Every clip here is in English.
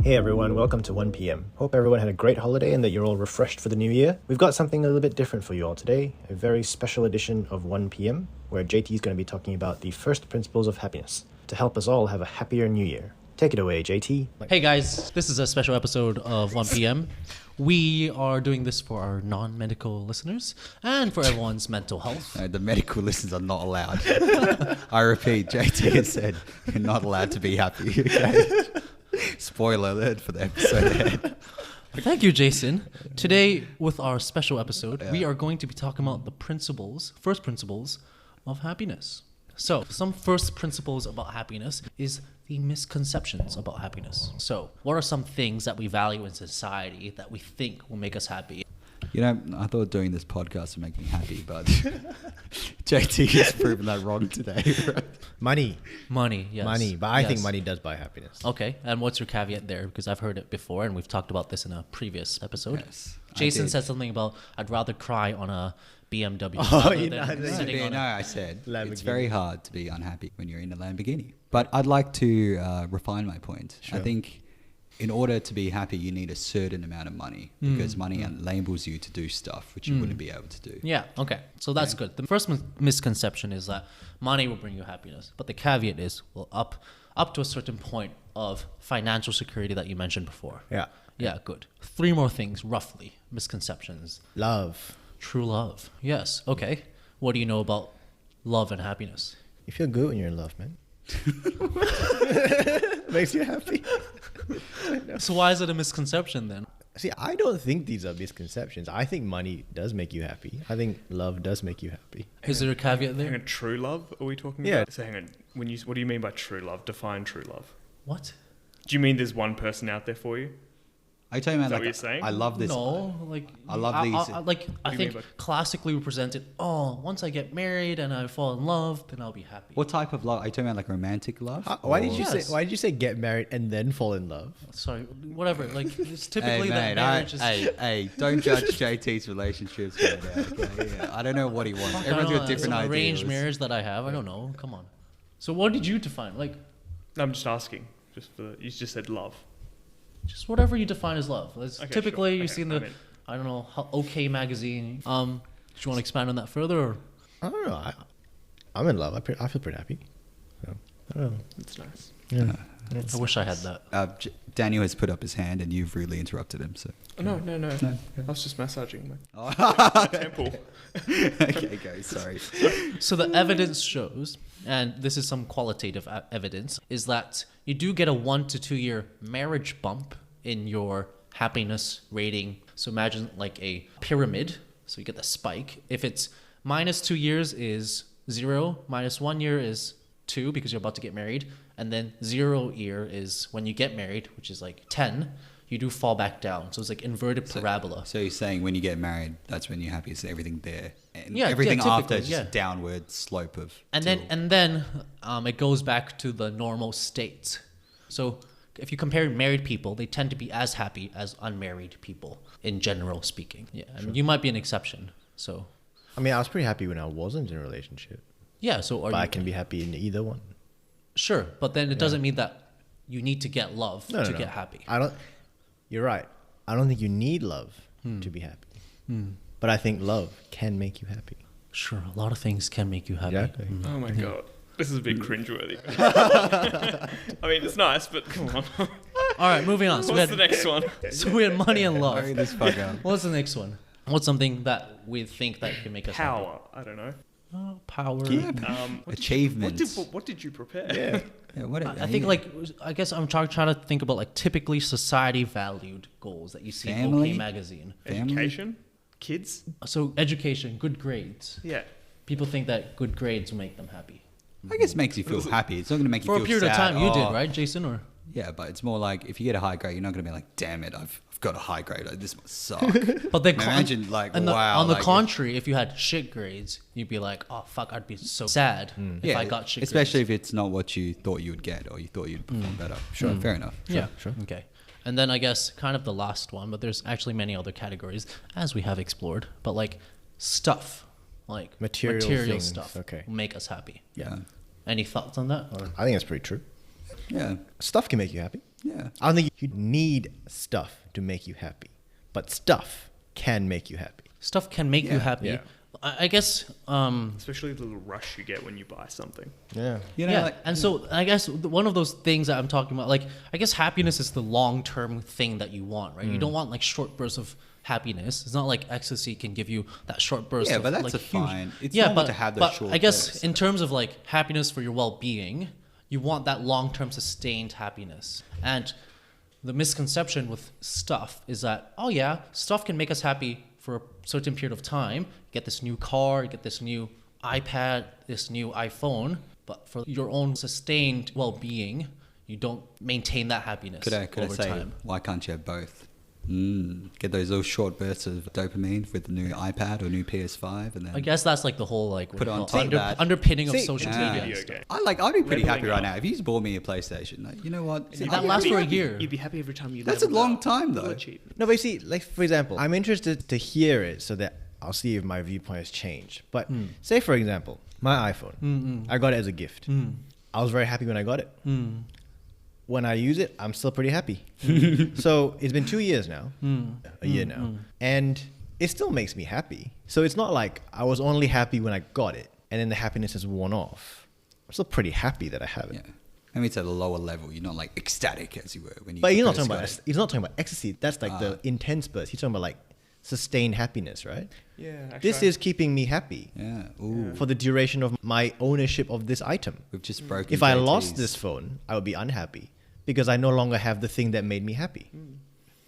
Hey everyone, welcome to 1pm. Hope everyone had a great holiday and that you're all refreshed for the new year. We've got something a little bit different for you all today, a very special edition of 1pm, where JT is going to be talking about the first principles of happiness to help us all have a happier new year. Take it away, JT. Hey guys, this is a special episode of 1pm. We are doing this for our non-medical listeners and for everyone's mental health. No, the medical listeners are not allowed. I repeat, JT has said you're not allowed to be happy. Okay? Spoiler alert for the episode ahead. Thank you, Jason. Today, with our special episode, we are going to be talking about the first principles of happiness. So, some first principles about happiness is the misconceptions about happiness. So, what are some things that we value in society that we think will make us happy? You know, I thought doing this podcast would make me happy, but JT has proven that wrong today. Money, Yes. money, but I think Yes. money does buy happiness. Okay, and what's your caveat there? Because I've heard it before, and we've talked about this in a previous episode. Yes, Jason I did. said something about, I'd rather cry on a BMW Oh, rather you than know, sitting on a... I said Lamborghini. it's very hard to be unhappy when you're in a Lamborghini. But I'd like to refine my point. Sure. I think in order to be happy, you need a certain amount of money because money enables you to do stuff which you wouldn't be able to do. Yeah, okay. So that's good. The first misconception is that money will bring you happiness. But the caveat is, well, up to a certain point of financial security that you mentioned before. Yeah. Yeah, good. 3 more things, roughly, misconceptions. Love. True love. Yes, okay. What do you know about love and happiness? You feel good when you're in love, man. Makes you happy. So why is it a misconception then? See, I don't think these are misconceptions. I think money does make you happy. I think love does make you happy. Is there a caveat Hang there? on, true love? Are we talking Yeah. about? So hang on. What do you mean by true love? Define true love. What? Do you mean there's one person out there for you? I tell you, man, Is that like, what you're saying? I love this. No, like I love these- I What do you think mean by- classically represented. Oh, once I get married and I fall in love, then I'll be happy. What type of love? Are you talking about like romantic love? Why Or- did you Yes. say? Why did you say get married and then fall in love? Sorry, whatever. Like it's Hey, typically that mate, marriage is. hey, don't judge JT's relationships right now, okay? Yeah, I don't know what he wants. Fuck, I Everyone's don't know, got different it's an ideas. arranged marriage that I have. I don't know. Come on. So what did you define? Like I'm just asking. You just said love. just whatever you define as love. It's Okay, typically sure. you Okay, see in I'm the in. I don't know OK magazine. Do you want to expand on that further? Or? I don't know. I'm in love. I feel pretty happy. So, I don't know. That's nice. Yeah. I wish I had that. Daniel has put up his hand and you've rudely interrupted him. So No. No. I was just massaging my Oh. temple. okay, go. Sorry. So the evidence shows, and this is some qualitative evidence, is that you do get a 1 to 2 year marriage bump in your happiness rating. So imagine like a pyramid. So you get the spike. If it's -2 years is 0, -1 year is 2 because you're about to get married, and then 0 year is when you get married, which is like 10. You do fall back down. So it's like inverted parabola. So you're saying when you get married, that's when you're happy. It's everything there, and Yeah, everything yeah, after typically, is just yeah. downward slope of. And then it goes back to the normal state. So if you compare married people, they tend to be as happy as unmarried people, in general speaking. Yeah, I mean, you might be an exception. So I mean, I was pretty happy when I wasn't in a relationship, yeah, so but I can be happy in either one. sure, but then it doesn't mean that you need to get love No, to no. get happy. You're right. I don't think you need love to be happy. But I think love can make you happy. Sure, a lot of things can make you happy. Exactly. Oh my god. This is a bit cringeworthy. I mean, it's nice, but come on. All right, moving on. So What's the next one? we had money and love. Hurry this fuck up. What's the next one? What's something that we think that can make us happy? Power. I don't know. Oh, power. Achievements. What did you prepare? Yeah. Yeah, what I think I guess I'm trying to think about like typically society valued goals that you see in Family? OK magazine. Family? Education? Kids? So education, good grades. Yeah. People think that good grades will make them happy. I guess it makes you feel happy. It's not going to make you For feel a period of sad. time, you Oh. did, right, Jason? Or Yeah, but it's more like if you get a high grade, you're not going to be like, damn it, I've got a high grade. Like, this must suck. but then Imagine, like, on the, wow, On the like, contrary, if you had shit grades, you'd be like, oh fuck, I'd be so sad if I got shit especially grades. if it's not what you thought you would get or you thought you'd perform better. Sure, fair enough. Yeah, sure. Okay. And then I guess kind of the last one, but there's actually many other categories as we have explored. But like stuff, like Material things, stuff, okay. will make us happy. Yeah. Any thoughts on that? I think that's pretty true. Yeah. Stuff can make you happy. Yeah. I don't think you need stuff to make you happy, but stuff can make you happy. Stuff can make you happy. Yeah. I guess. Especially the little rush you get when you buy something. Yeah. You know, Yeah, like, and so I guess one of those things that I'm talking about, like, I guess happiness is the long-term thing that you want, right? You don't want like short bursts of happiness. It's not like ecstasy can give you that short burst. Yeah, of, but that's like, a huge, fine. It's yeah, normal but, to have those but short I guess bursts. in terms of like happiness for your well-being, you want that long-term sustained happiness. And the misconception with stuff is that, oh yeah, stuff can make us happy for a certain period of time. Get this new car, get this new iPad, this new iPhone, but for your own sustained well-being, you don't maintain that happiness could I over say, time. why can't you have both? Get those little short bursts of dopamine with the new iPad or new PS5, and then I guess that's like the whole like Put on what top do you call of that. underpinning of See, social yeah. media. Video and stuff. game. I'd be pretty happy Leveling right up. now if you just bought me a PlayStation. Like, you know what? That I'd be lasts pretty for a happy. year. You'd be happy every time you. That's a leveled long up. time, though. Full achievement. No, but you see, like for example, I'm interested to hear it so that I'll see if my viewpoint has changed. But say, for example, my iPhone, I got it as a gift. I was very happy when I got it. When I use it, I'm still pretty happy. So it's been 2 years now, a year now, and it still makes me happy. So it's not like I was only happy when I got it, and then the happiness has worn off. I'm still pretty happy that I have it. Yeah. I mean, it's at a lower level. You're not like ecstatic as you were when you. But he's not first talking got about it. he's not talking about ecstasy. That's like the intense burst. He's talking about like sustained happiness, right? Yeah. This is keeping me happy Yeah. Ooh. for the duration of my ownership of this item. We've just broken. If I lost JT's. this phone, I would be unhappy because I no longer have the thing that made me happy.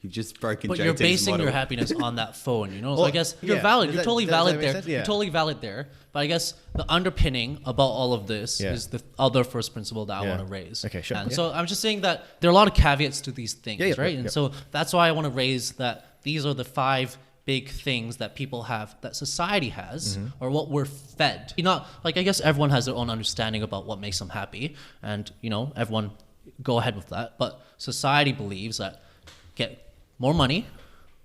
You've just broken. But JT's you're basing model. your happiness on that phone, you know? So Well, I guess you're yeah. valid. Does You're that- totally does that valid make there. sense? Yeah. You're totally valid there. But I guess the underpinning about all of this Yeah. is the other first principle that I Yeah. want to raise. Okay, sure. And Yeah. so I'm just saying that there are a lot of caveats to these things, Yeah, yeah, right? yeah, And yeah. so that's why I want to raise that these are the 5 big things that people have, that society has, Mm-hmm. or what we're fed. You know, like I guess everyone has their own understanding about what makes them happy, and you know, everyone go ahead with that. But society believes that get more money,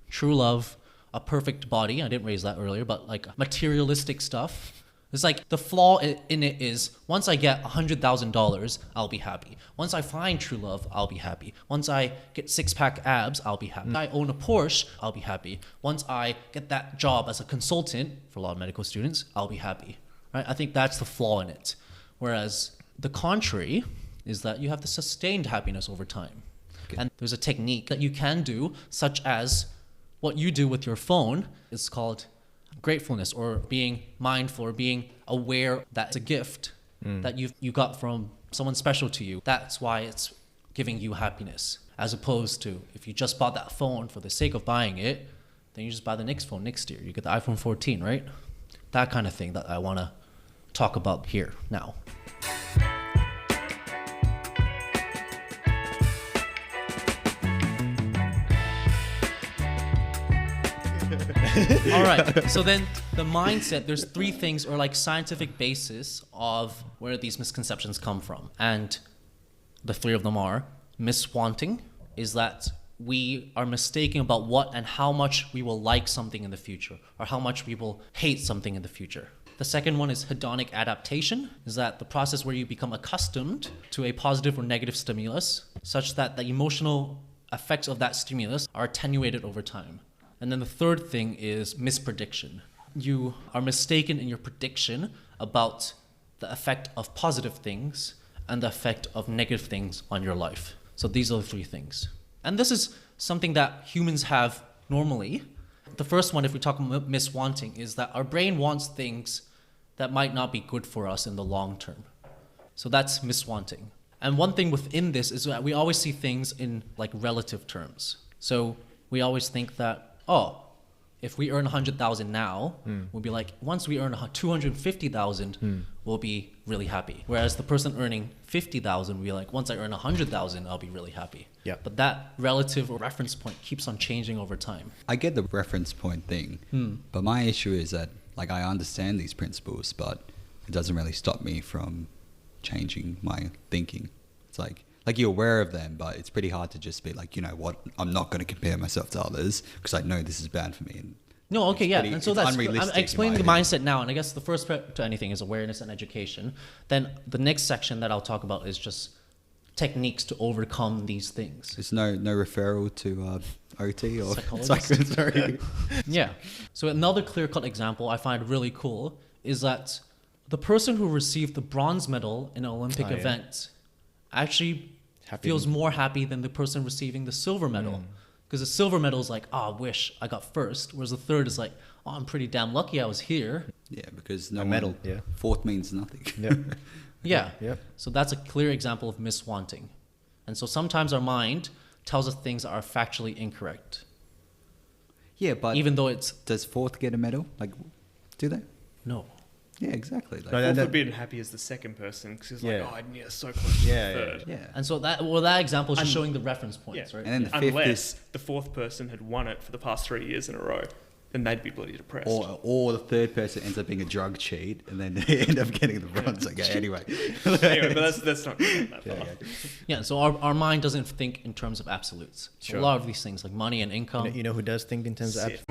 true love, a perfect body. I didn't raise that earlier, but like materialistic stuff. It's like the flaw in it is once I get $100,000, I'll be happy. Once I find true love, I'll be happy. Once I get 6-pack abs, I'll be happy. I own a Porsche, I'll be happy. Once I get that job as a consultant for a lot of medical students, I'll be happy. Right? I think that's the flaw in it. Whereas the contrary is that you have the sustained happiness over time. Okay. And there's a technique that you can do, such as what you do with your phone. It's called gratefulness, or being mindful, or being aware that it's a gift that you got from someone special to you. That's why it's giving you happiness, as opposed to if you just bought that phone for the sake of buying it, then you just buy the next phone next year. You get the iPhone 14, right? That kind of thing that I want to talk about here now. All right. So then the mindset, there's 3 things, or like scientific basis of where these misconceptions come from. And the 3 of them are: miswanting is that we are mistaken about what and how much we will like something in the future, or how much we will hate something in the future. The second one is hedonic adaptation, is that the process where you become accustomed to a positive or negative stimulus, such that the emotional effects of that stimulus are attenuated over time. And then the third thing is misprediction. You are mistaken in your prediction about the effect of positive things and the effect of negative things on your life. So these are the 3 things. And this is something that humans have normally. The first one, if we talk about miswanting, is that our brain wants things that might not be good for us in the long term. So that's miswanting. And one thing within this is that we always see things in like relative terms. So we always think that, oh, if we earn 100,000 now, we'll be like, once we earn 250,000, we'll be really happy. Whereas the person earning 50,000 will be like, once I earn 100,000, I'll be really happy. Yeah. But that relative or reference point keeps on changing over time. I get the reference point thing, but my issue is that like I understand these principles, but it doesn't really stop me from changing my thinking. It's like you're aware of them, but it's pretty hard to just be like, you know what, I'm not going to compare myself to others because I know this is bad for me. And No, okay, yeah. pretty- And so it's that's unrealistic I'm in explaining the my mindset now, and I guess the first step to anything is awareness and education. Then the next section that I'll talk about is just techniques to overcome these things. There's no referral to OT or Psychologist? sorry. Yeah. So another clear-cut example I find really cool is that the person who received the bronze medal in an Olympic event actually feels more happy than the person receiving the silver medal. Because the silver medal is like, oh, I wish I got first. Whereas the third is like, oh, I'm pretty damn lucky I was here. Yeah, because medal. Yeah. Fourth means nothing. Yeah. Yep. So that's a clear example of miswanting. And so sometimes our mind tells us things that are factually incorrect. Yeah, but Even though it's... does fourth get a medal? Like, do they? No. Yeah, exactly. Like, No, Fourth that- would be happy as the second person because he's Yeah. like, oh, I'm so close to Yeah, the yeah, third. yeah. And so that example is just showing the reference points, Yeah. right? And then the fifth Unless is, the fourth person had won it for the past 3 years in a row, then they'd be bloody depressed. or the third person ends up being a drug cheat, and then they end up getting the bronze. Okay, anyway. Anyway, but that's not that far. Yeah, so our mind doesn't think in terms of absolutes. So Sure. a lot of these things like money and income. You know who does think in terms of Sith.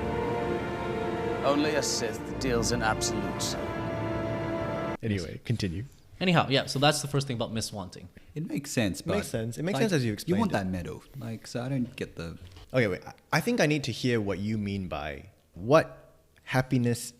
Only a Sith deals in absolutes. Anyway, continue. Anyhow, yeah, so that's the first thing about miswanting. It makes sense, but Makes sense. It makes sense as you You explained want it. that medal, like, so I don't get the. Okay, wait. I think I need to hear what you mean by what happiness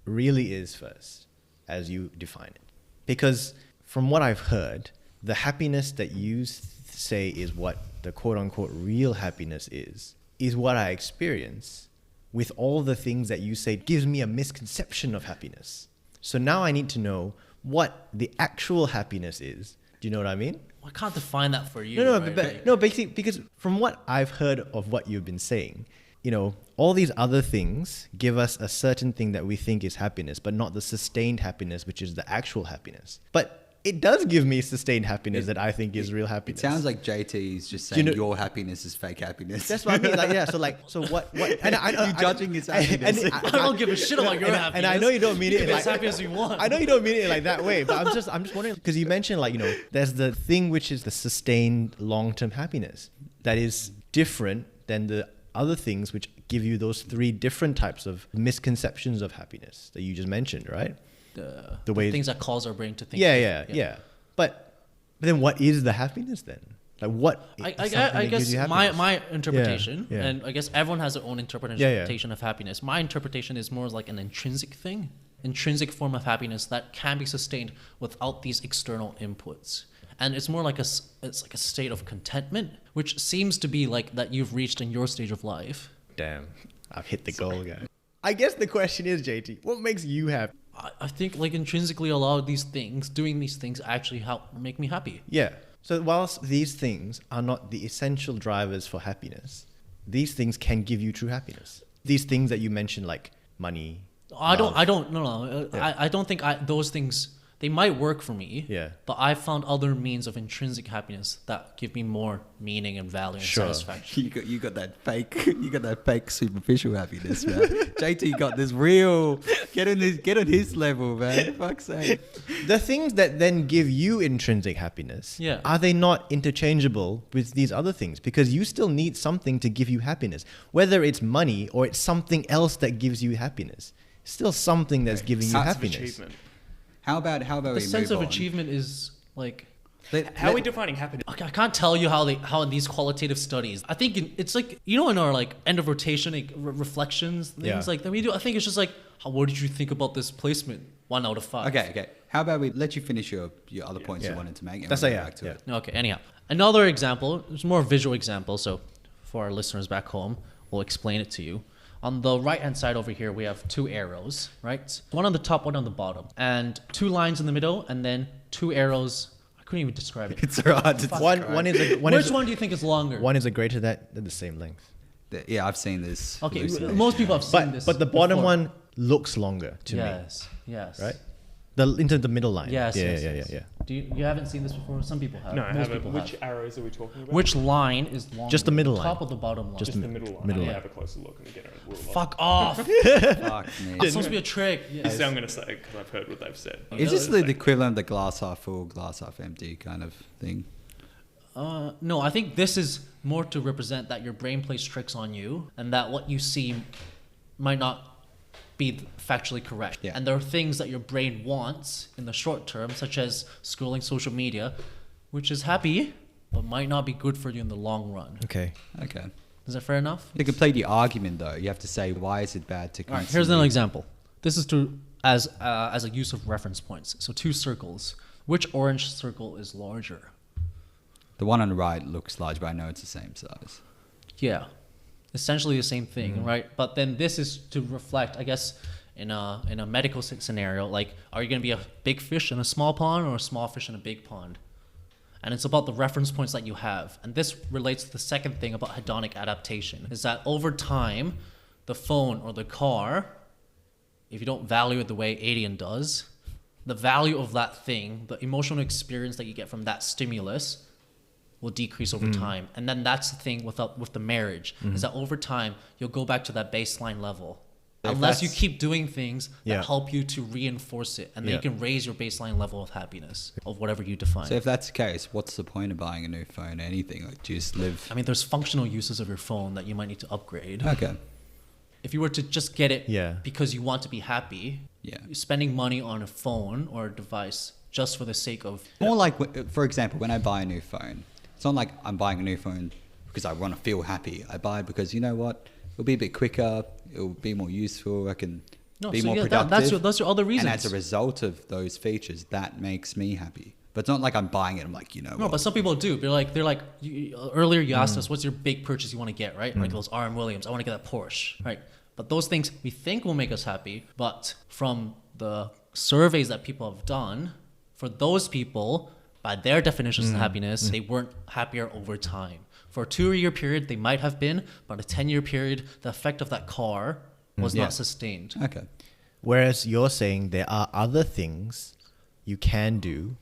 really is first, as you define it. Because from what I've heard, the happiness that you say is what the quote unquote real happiness is what I experience with all the things that you say gives me a misconception of happiness. So now I need to know what the actual happiness is. Do you know what I mean? I can't define that for you. No, right? but Like- no, basically, because from what I've heard of what you've been saying, you know, all these other things give us a certain thing that we think is happiness, but not the sustained happiness, which is the actual happiness. But it does give me sustained happiness that I think is real It happiness. sounds like JT is just Do you saying know- your happiness is fake happiness. That's what I mean. Like, yeah. So what? And You're judging his happiness. I don't give a shit about your happiness. And I know you don't mean You it can in be as like happy as you want. I know you don't mean it like that way, but I'm just wondering because you mentioned, like, you know, there's the thing which is the sustained long-term happiness that is different than the other things which give you those three different types of misconceptions of happiness that you just mentioned, right? The way- things that cause our brain to think. Yeah. But then what is the happiness then? Like what? I is something that gives guess you my happiness? interpretation, Yeah. and I guess everyone has their own interpretation of happiness. My interpretation is more like an intrinsic thing, intrinsic form of happiness that can be sustained without these external inputs. And it's more like it's like a state of contentment, which seems to be like that you've reached in your stage of life. Damn, I've hit the goal, guy. I guess the question is, JT, what makes you happy? I think like intrinsically a lot of these things, doing these things actually help make me happy. Yeah. So whilst these things are not the essential drivers for happiness, these things can give you true happiness. These things that you mentioned, like money. I love. don't I don't think those things, they might work for me. Yeah. But I've found other means of intrinsic happiness that give me more meaning and value and Sure. satisfaction. You got that fake superficial happiness, man. JT got this real. Get on his level, man. Fuck's sake. The things that then give you intrinsic happiness, Yeah. are they not interchangeable with these other things? Because you still need something to give you happiness, whether it's money or it's something else that gives you happiness. Still something that's giving you Sense of happiness. achievement. How about The we sense move of on? achievement is like, How are we defining happiness? okay, I can't tell you how in these qualitative studies. I think it's like, you know, in our like end of rotation like, reflections things Yeah. like that we do. I think it's just like, what did you think about this placement? 1 out of 5. Okay. How about we let you finish your other points you Yeah. wanted to make? And That's we'll like, go yeah, back to yeah. it. Okay, anyhow. Another example, it's more a visual example, so for our listeners back home, we'll explain it to you. On the right-hand side over here, we have 2 arrows, right? One on the top, one on the bottom. And 2 lines in the middle, and then 2 arrows. I couldn't even describe it. It's hard to One is a, Which one do you think is longer? one is a greater that they're the same length. Yeah, I've seen this. Okay, hallucination. most people have seen this. But the bottom before. one looks longer to me, Yes. right? Into the middle line. Yes, Yeah. yes. Do you haven't seen this before? Some people have. No, I Most haven't. people Which have. arrows are we talking about? Which line is longer? Just the middle Top line. or the bottom line? Just Just the middle line. middle I'm line. gonna have a closer look and get a rule of. Fuck off. Fuck me. It's supposed to be a trick. This Yes. is what I'm gonna say because I've heard what they've said. Is this the equivalent of the glass half full, glass half empty kind of thing? No, I think this is more to represent that your brain plays tricks on you and that what you see might not be factually correct. Yeah. And there are things that your brain wants in the short term, such as scrolling social media, which is happy, but might not be good for you in the long run. Okay. Okay. Is that fair enough? To complete the argument, though, you have to say why is it bad to All right, constantly... here's another example. This is as a use of reference points. So 2 circles. Which orange circle is larger? The one on the right looks large, but I know it's the same size. Yeah, essentially the same thing, right? But then this is to reflect, I guess, in a medical scenario, like, are you going to be a big fish in a small pond or a small fish in a big pond? And it's about the reference points that you have. And this relates to the second thing about hedonic adaptation, is that over time, the phone or the car, if you don't value it the way Adian does, the value of that thing, the emotional experience that you get from that stimulus will decrease over time. And then that's the thing with the marriage, is that over time, you'll go back to that baseline level. Unless you keep doing things that help you to reinforce it. And then you can raise your baseline level of happiness, of whatever you define. So if that's the case, what's the point of buying a new phone or anything? Like, just live... I mean, there's functional uses of your phone that you might need to upgrade. Okay. If you were to just get it Yeah. because you want to be happy, Yeah. you're spending money on a phone or a device just for the sake of... More like, for example, when I buy a new phone, it's not like I'm buying a new phone because I want to feel happy. I buy it because, you know what, it'll be a bit quicker, it'll be more useful, I can be more productive. That's your other reasons. And as a result of those features, that makes me happy. But it's not like I'm buying it, I'm like, you know No, what? but some people do. They're like earlier you asked us, what's your big purchase you want to get, right? Like those RM Williams, I want to get that Porsche, right? But those things we think will make us happy, but from the surveys that people have done, for those people, by their definitions of happiness, they weren't happier over time. For a 2-year period, they might have been, but a 10-year period, the effect of that car was not sustained. Okay. Whereas you're saying there are other things you can do,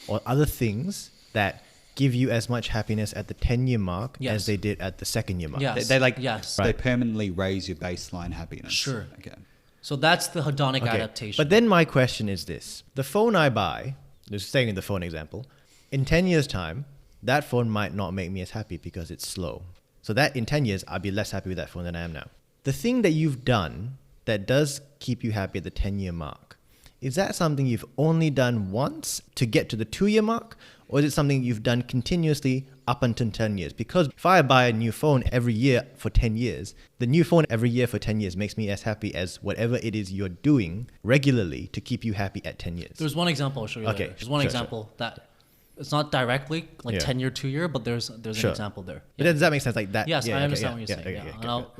or other things that give you as much happiness at the 10-year mark as they did at the 2nd-year mark. Yes. They like, yes. they permanently raise your baseline happiness. Sure. Okay. So that's the hedonic adaptation. But then my question is this. The phone I buy, just staying in the phone example, in 10 years' time, that phone might not make me as happy because it's slow. So that in 10 years, I'll be less happy with that phone than I am now. The thing that you've done that does keep you happy at the 10-year mark, is that something you've only done once to get to the 2-year mark? Or is it something you've done continuously up until 10 years? Because if I buy a new phone every year for 10 years, the new phone every year for 10 years makes me as happy as whatever it is you're doing regularly to keep you happy at 10 years. There's one example I'll show you later. There's one example that it's not directly like 10-year, 2-year, but there's an example there. But does that make sense? Like that? Yes, I understand what you're saying. And I'll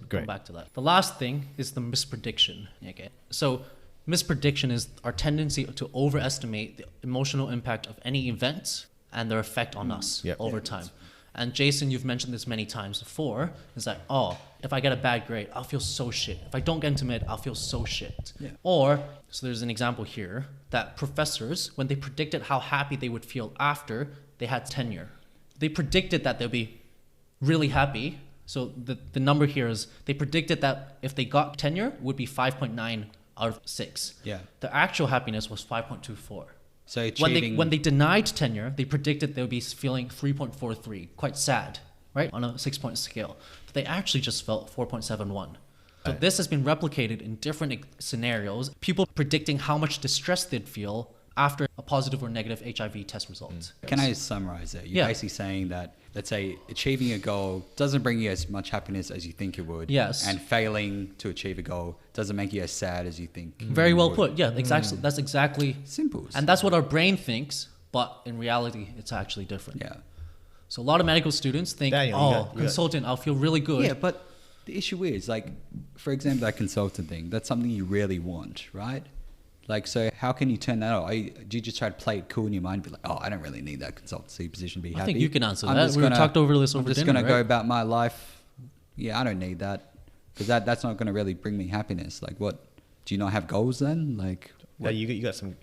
go back to that. The last thing is the misprediction. Okay. So misprediction is our tendency to overestimate the emotional impact of any event and their effect on us over time. And Jason, you've mentioned this many times before, is that, oh, if I get a bad grade, I'll feel so shit. If I don't get into mid, I'll feel so shit. Yeah. Or, so there's an example here, that professors, when they predicted how happy they would feel after they had tenure, they predicted that they'll be really happy. So the number here is, they predicted that if they got tenure, it would be 5.9 out of 6. Yeah. The actual happiness was 5.24. So achieving... when they denied tenure, they predicted they would be feeling 3.43, quite sad, right? On a 6-point scale. But they actually just felt 4.71. So this has been replicated in different scenarios. People predicting how much distress they'd feel after a positive or negative HIV test result. Can I summarize it? You're basically saying that, let's say, achieving a goal doesn't bring you as much happiness as you think it would. Yes. And failing to achieve a goal doesn't make you as sad as you think. Very well put. Yeah, exactly. That's exactly... Simple. And that's what our brain thinks, but in reality, it's actually different. Yeah. So a lot of medical students think, Daniel, consultant, I'll feel really good. Yeah, but the issue is, like, for example, that consultant thing, that's something you really want, right? Like, so how can you turn that off? Do you just try to play it cool in your mind, be like, oh, I don't really need that consultancy position to be happy? I think you can answer that. We talked over this over dinner, I'm just going to go about my life. Yeah, I don't need that. Because that's not going to really bring me happiness. Like, what? Do you not have goals then? Like, yeah, you got some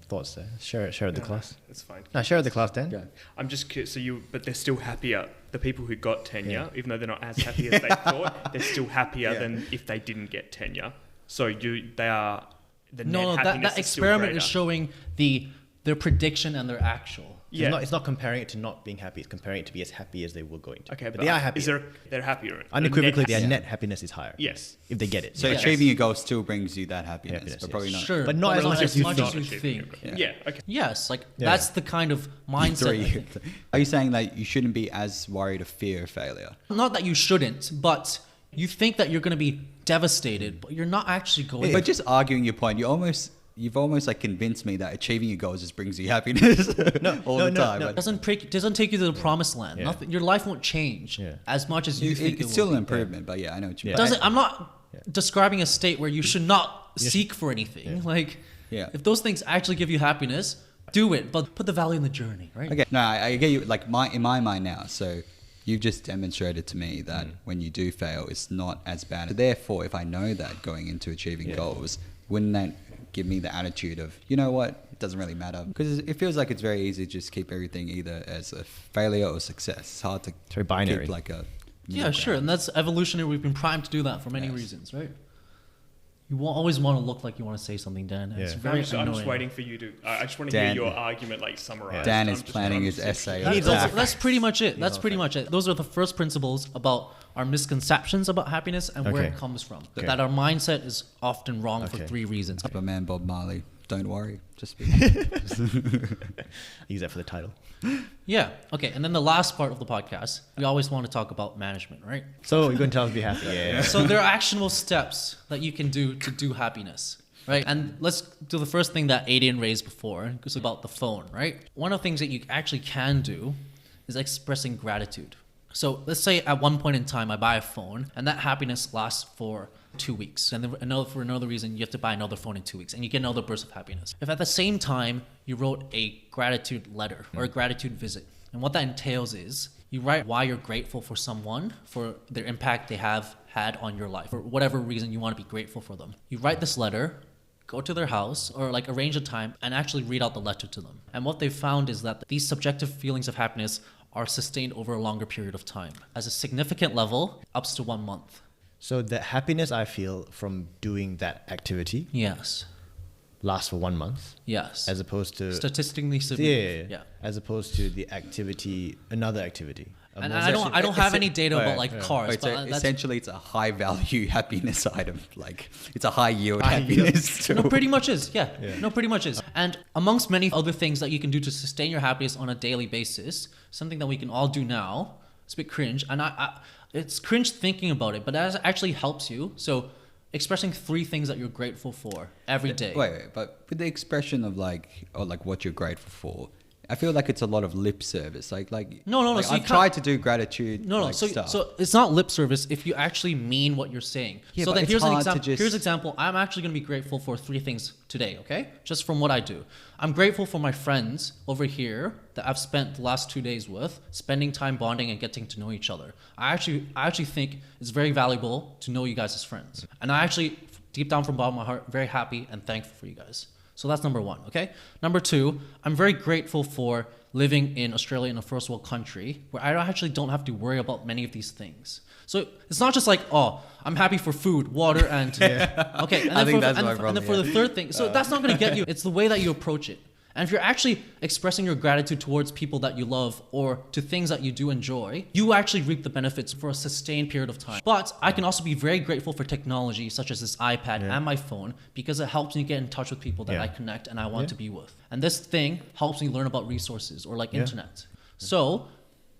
thoughts there. Share with the class. It's fine. No, share with the class, Dan. Yeah. I'm just curious. But they're still happier. The people who got tenure, even though they're not as happy as they thought, they're still happier than if they didn't get tenure. So they are... that experiment is showing their prediction and their actual. Yeah. It's not comparing it to not being happy. It's comparing it to be as happy as they were going to. Okay, but but they are happy. they're happier. Unequivocally, The net their net happiness is higher. Yes. If they get it. So Yes. achieving a goal still brings you that happiness, Happiness, but yes. probably not. Sure, But not as much as you much think. as you achieving think. your goal. Yeah. Okay. Yes, like Yeah. that's the kind of mindset. I think. Are you saying that you shouldn't be as worried of fear of failure? Not that you shouldn't, but you think that you're going to be devastated, but you're not actually going. But just arguing your point, you've almost like convinced me that achieving your goals just brings you happiness all the time. It But doesn't take you to the promised land. Yeah. Nothing, your life won't change Yeah. as much as you think it it's will. still an improvement, but yeah, I know what you mean. Doesn't. I'm not describing a state where you should not seek for anything. Like, Yeah. if those things actually give you happiness, do it. But put the value in the journey, right? Okay, no, I get you. Like in my mind now, so you've just demonstrated to me that when you do fail, it's not as bad. Therefore, if I know that going into achieving goals, wouldn't that give me the attitude of, you know what, it doesn't really matter? Because it feels like it's very easy to just keep everything either as a failure or success. It's hard to very binary. keep like a Yeah, sure. And that's evolutionary. We've been primed to do that for many reasons, right? You won't always want to look like you want to say something, Dan. It's Yeah. very I'm annoying. just waiting for you to. I just want to hear Dan- your argument like summarized. Dan I'm is just planning trying his to- essay. He needs That's pretty much it. That's pretty much it. Those are the first principles about our misconceptions about happiness and where Okay. it comes from. Okay. That our mindset is often wrong for Okay. 3 reasons. My man Bob Marley, don't worry, just be. Use that for the title. Yeah. Okay. And then the last part of the podcast, we always want to talk about management, right? So you're going to tell us to be happy. Yeah. So there are actionable steps that you can do to do happiness, right? And let's do the first thing that Aiden raised before, it's about the phone, right? One of the things that you actually can do is expressing gratitude. So let's say at one point in time I buy a phone and that happiness lasts for 2 weeks. And then for another reason, you have to buy another phone in 2 weeks and you get another burst of happiness. If at the same time you wrote a gratitude letter or a gratitude visit, and what that entails is you write why you're grateful for someone, for their impact they have had on your life, for whatever reason you want to be grateful for them. You write this letter, go to their house or like arrange a time and actually read out the letter to them. And what they've found is that these subjective feelings of happiness are sustained over a longer period of time. As a significant level, up to 1 month. So the happiness I feel from doing that activity Yes. lasts for 1 month, Yes. as opposed to Statistically yeah, significant. yeah, as opposed to the activity, another activity. And I don't have any data about like cars, Wait, but so that's essentially it's a high value happiness item. Like it's a high yield happiness. no, pretty much is. Yeah. No, pretty much is. And amongst many other things that you can do to sustain your happiness on a daily basis, something that we can all do now. It's a bit cringe, and it's cringe thinking about it, but that actually helps you. So, expressing 3 things that you're grateful for every day. Wait, but with the expression of like what you're grateful for, I feel like it's a lot of lip service. Like No. like, So you I've can't- tried to do gratitude. No. like, So, stuff. so it's not lip service if you actually mean what you're saying. Yeah, so but then it's here's an hard to example. just- Here's an example. I'm actually going to be grateful for 3 things today. Okay, just from what I do. I'm grateful for my friends over here that I've spent the last 2 days with, spending time bonding and getting to know each other. I actually think it's very valuable to know you guys as friends, and I actually, deep down from the bottom of my heart, very happy and thankful for you guys. So that's number 1. Okay. Number 2, I'm very grateful for living in Australia, in a first world country, where I actually don't have to worry about many of these things. So it's not just like, oh, I'm happy for food, water, and okay. And I then think for, that's and, my and problem, then for the third thing, so that's not going to get you. It's the way that you approach it. And if you're actually expressing your gratitude towards people that you love or to things that you do enjoy, you actually reap the benefits for a sustained period of time. But I can also be very grateful for technology such as this iPad and my phone because it helps me get in touch with people that Yeah. I connect and I want to be with. And this thing helps me learn about resources or like internet. So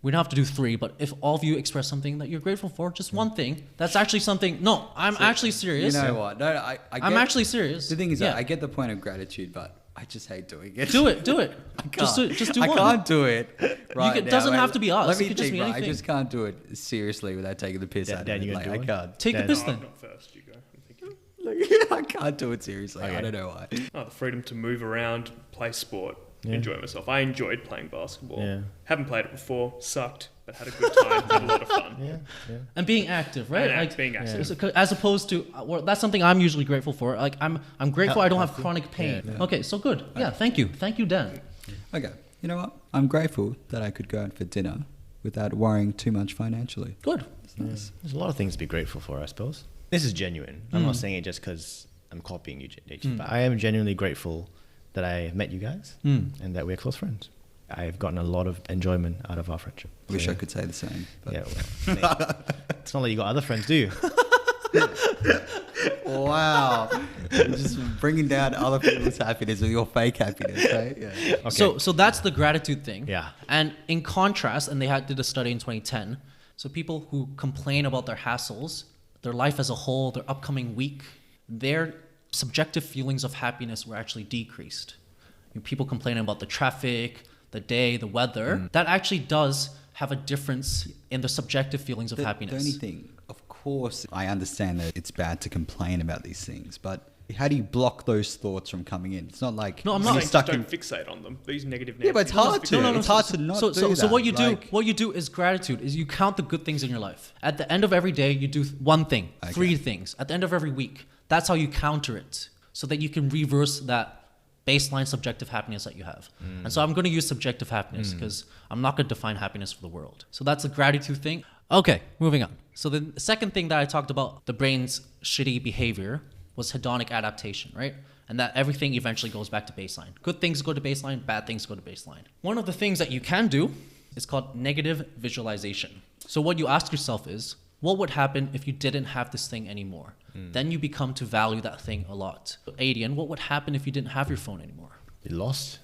we don't have to do 3, but if all of you express something that you're grateful for, just one thing, that's actually something. No, I'm actually serious. You know what? No, I'm get- actually serious. The thing is, Yeah. that I get the point of gratitude, but I just hate doing it. Do it. Just do I one. can't do it. Right It now. doesn't Wait, have to be us. Let me It could just think, be right? I anything. just can't do it seriously without taking the piss out of Dan, it. you Like, gonna I do one? can't. Take the Dan. piss No, then. I'm not first. You go. I'm thinking. I can't do it seriously. I Okay. don't know why. Oh, the freedom to move around, play sport, Yeah. enjoy myself. I enjoyed playing basketball. Yeah. Haven't played it before. Sucked, but had a good time. Had a lot of fun. Yeah. And being active, right? And being active. So, as opposed to, well, that's something I'm usually grateful for. Like I'm grateful I don't have chronic pain. Yeah. Okay, so good. Yeah, thank you, Dan. Okay. You know what? I'm grateful that I could go out for dinner without worrying too much financially. Good. It's nice. There's a lot of things to be grateful for, I suppose. This is genuine. I'm not saying it just because I'm copying you, JT, but I am genuinely grateful that I met you guys and that we're close friends. I've gotten a lot of enjoyment out of our friendship. Wish So, I could say the same. But Yeah, well, it's not like you got other friends, do you? Wow. You're just bringing down other people's happiness with your fake happiness, right? Yeah. Okay. So that's the gratitude thing. Yeah. And in contrast, and did a study in 2010. So people who complain about their hassles, their life as a whole, their upcoming week, their subjective feelings of happiness were actually decreased. People complaining about the traffic, the day, the weather. That actually does have a difference in the subjective feelings of happiness. The only thing, of course, I understand that it's bad to complain about these things, but how do you block those thoughts from coming in? It's not like No, I'm when not. you're Saying stuck just in. don't fixate on them. These negative. Yeah, but it's hard to. No. It's hard to not so, do so, that. So what you Like, do is gratitude. Is you count the good things in your life. At the end of every day, you do one thing, Okay. 3 things. At the end of every week, that's how you counter it, so that you can reverse that baseline subjective happiness that you have. And so I'm going to use subjective happiness because I'm not going to define happiness for the world. So that's a gratitude thing. Okay, moving on. So the second thing that I talked about, the brain's shitty behavior, was hedonic adaptation, right? And that everything eventually goes back to baseline. Good things go to baseline, bad things go to baseline. One of the things that you can do is called negative visualization. So what you ask yourself is, what would happen if you didn't have this thing anymore? Then you become to value that thing a lot. Adian, what would happen if you didn't have your phone anymore? You lost.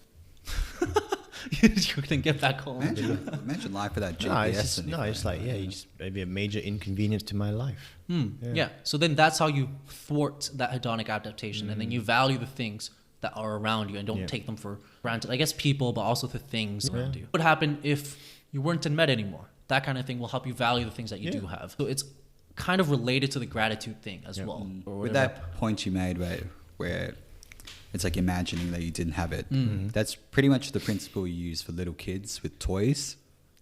You couldn't get back home. Imagine life without GPS. No, it's just, and no, it's like, yeah, you just maybe a major inconvenience to my life. Yeah. So then that's how you thwart that hedonic adaptation, and then you value the things that are around you and don't take them for granted. I guess people, but also the things around you. What would happen if you weren't in med anymore? That kind of thing will help you value the things that you do have. So it's kind of related to the gratitude thing as well. Or With whatever. that point you made, where it's like imagining that you didn't have it. That's pretty much the principle you use for little kids with toys.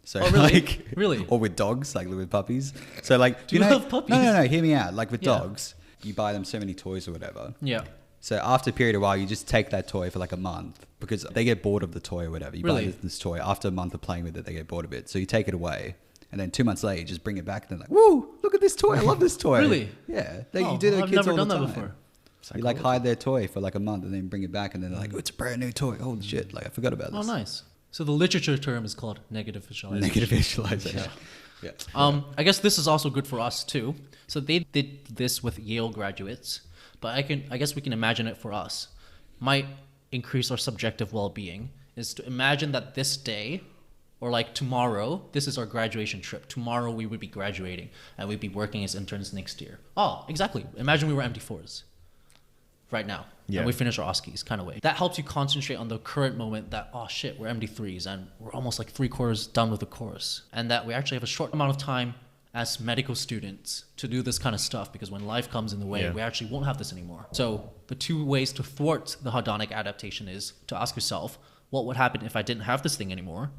So Oh, really? like, Really? or with dogs, like with puppies. So like, Do you love puppies? No. Hear me out. Like with Yeah. dogs, you buy them so many toys or whatever. Yeah. So after a period of while, you just take that toy for like a month because they get bored of the toy or whatever. You Really? buy this toy. After a month of playing with it, they get bored of it. So you take it away. And then 2 months later, you just bring it back. And they're like, woo, look at this toy. I love this toy. Really? Yeah. Oh, You do that I've with kids never all done the that time. before. You like hide their toy for like a month and then bring it back. And then they're like, oh, it's a brand new toy. Holy shit. Like, I forgot about this. Oh, nice. So the literature term is called negative visualization. Negative visualization. Yeah. I guess this is also good for us too. So they did this with Yale graduates, but I guess we can imagine it for us. Might increase our subjective well-being is to imagine that this day, or like tomorrow, this is our graduation trip. Tomorrow we would be graduating and we'd be working as interns next year. Oh, exactly. Imagine we were MD4s right now. Yeah. And we finish our OSCEs kind of way. That helps you concentrate on the current moment that, oh shit, we're MD3s and we're almost like 3/4 done with the course. And that we actually have a short amount of time as medical students to do this kind of stuff because when life comes in the way, we actually won't have this anymore. So the 2 ways to thwart the hedonic adaptation is to ask yourself, what would happen if I didn't have this thing anymore?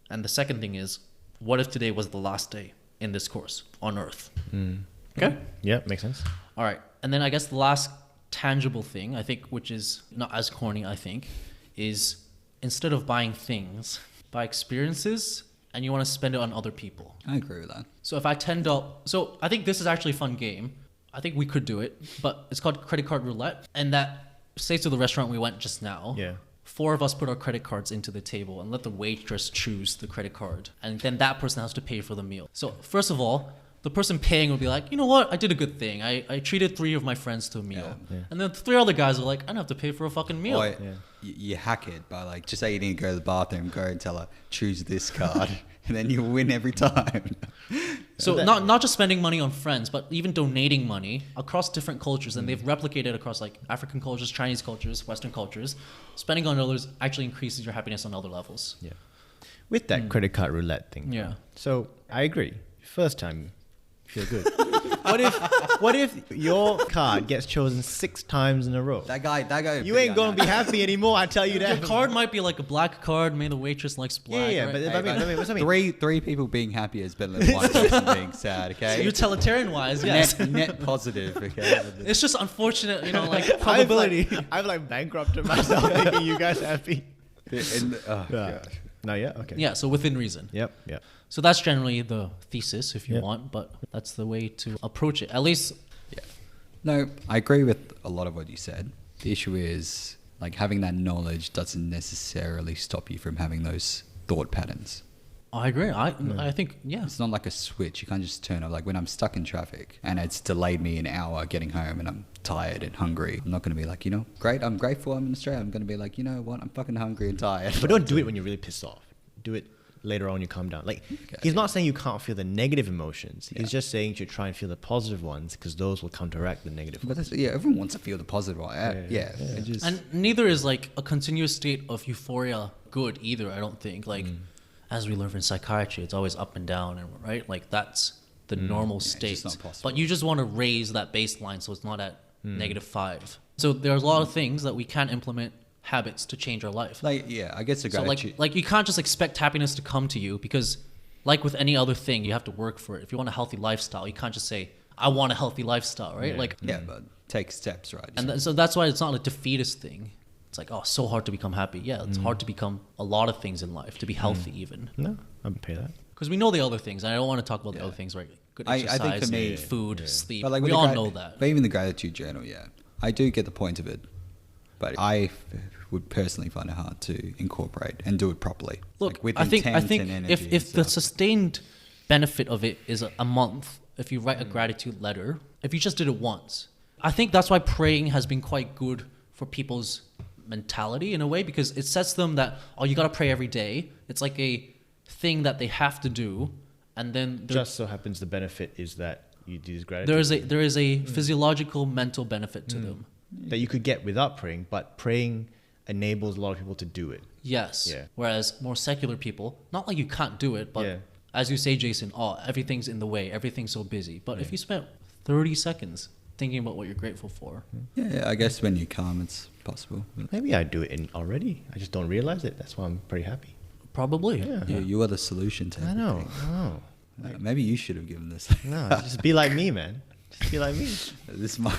And the second thing is, what if today was the last day in this course on Earth? Okay? Yeah, makes sense. All right. And then I guess the last tangible thing, I think, which is not as corny, I think, is instead of buying things, buy experiences, and you want to spend it on other people. I agree with that. So if I $10, so I think this is actually a fun game. I think we could do it, but it's called credit card roulette. And that, say to the restaurant we went just now. Yeah. 4 of us put our credit cards into the table and let the waitress choose the credit card. And then that person has to pay for the meal. So first of all, the person paying will be like, you know what? I did a good thing. I treated 3 of my friends to a meal. Yeah. And then 3 other guys are like, I don't have to pay for a fucking meal. Or you hack it by like, just say you need to go to the bathroom, go and tell her, choose this card. And then you win every time. So not just spending money on friends, but even donating money across different cultures. And they've replicated across like African cultures, Chinese cultures, Western cultures. Spending on others actually increases your happiness on other levels. Yeah. With that credit card roulette thing. Yeah. So I agree. First time, you feel good. What if your card gets chosen 6 times in a row? That guy. You ain't gonna be happy anymore. I tell you that. Your card might be like a black card. Maybe the waitress likes black. Yeah, right? but what's I mean? Three people being happy is better than one person being sad. Okay. Utilitarian wise, yes. Net positive. Okay. It's just unfortunate, like probability. I've like bankrupted myself making you guys happy. Oh, Yeah. No, yeah, okay. Yeah, so within reason. Yep. So that's generally the thesis, if you Yep. want, but that's the way to approach it. At least, No, I agree with a lot of what you said. The issue is like having that knowledge doesn't necessarily stop you from having those thought patterns. I agree. I think, yeah. It's not like a switch. You can't just turn off. Like when I'm stuck in traffic and it's delayed me an hour getting home and I'm tired and hungry, I'm not going to be like, great, I'm grateful I'm in Australia. I'm going to be like, you know what, I'm fucking hungry and tired. But don't do it when you're really pissed off. Do it later on when you calm down. Like, he's not saying you can't feel the negative emotions. He's just saying you should try and feel the positive ones because those will counteract the negative But ones. everyone wants to feel the positive one. It just, And neither is like a continuous state of euphoria good either, I don't think. Like, as we learn in psychiatry, it's always up and down, and right? Like, that's the normal state. just not possible. But you just want to raise that baseline so it's not at -5. So there's a lot of things that we can implement habits to change our life. like, I guess the So gratitude. like you can't just expect happiness to come to you, because like with any other thing, you have to work for it. If you want a healthy lifestyle, you can't just say, I want a healthy lifestyle, right? Like, but take steps, right? and so that's why it's not a defeatist thing. It's like, oh, so hard to become happy. Yeah, it's hard to become a lot of things in life, to be healthy even. No, I would pay that. Because we know the other things, and I don't want to talk about the other things, right? Good I exercise, think for me- food, sleep. But like We with the all know that. But even the gratitude journal, I do get the point of it. But I would personally find it hard to incorporate and do it properly. Look, like with I think intent and energy and if the stuff. sustained benefit of it is a month, if you write a gratitude letter, if you just did it once, I think that's why praying has been quite good for people's mentality in a way, because it sets them that, oh, you got to pray every day. It's like a thing that they have to do, and then Just so happens the benefit is that you do this gratitude. there is a physiological mental benefit to them. that you could get without praying, but praying enables a lot of people to do it. Yes. Yeah. Whereas more secular people, not like you can't do it, but Yeah. as you say, Jason, oh, everything's in the way, everything's so busy. But if you spent 30 seconds thinking about what you're grateful for, I guess when you're calm, it's possible. But Maybe I do it already. I just don't realize it. That's why I'm pretty happy. probably. Yeah. you are the solution to I everything. know. Maybe you should have given this. No, just be like me, man. Just be like me. This is my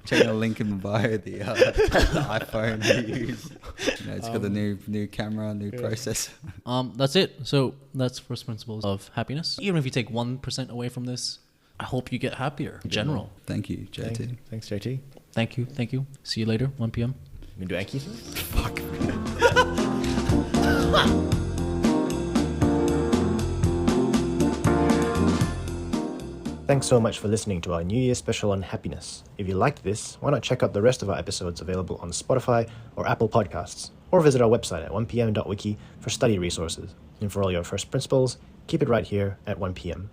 check the link in the bio. The iPhone I use. It's got the new camera, new processor. That's it. So that's first principles of happiness. Even if you take 1% away from this, I hope you get happier in general. Thank you, JT. Thanks, JT. Thank you. Thank you. See you later, 1 p.m. You gonna do Anki? Fuck. Thanks so much for listening to our New Year special on happiness. If you liked this, why not check out the rest of our episodes available on Spotify or Apple Podcasts, or visit our website at 1pm.wiki for study resources. And for all your first principles, keep it right here at 1pm.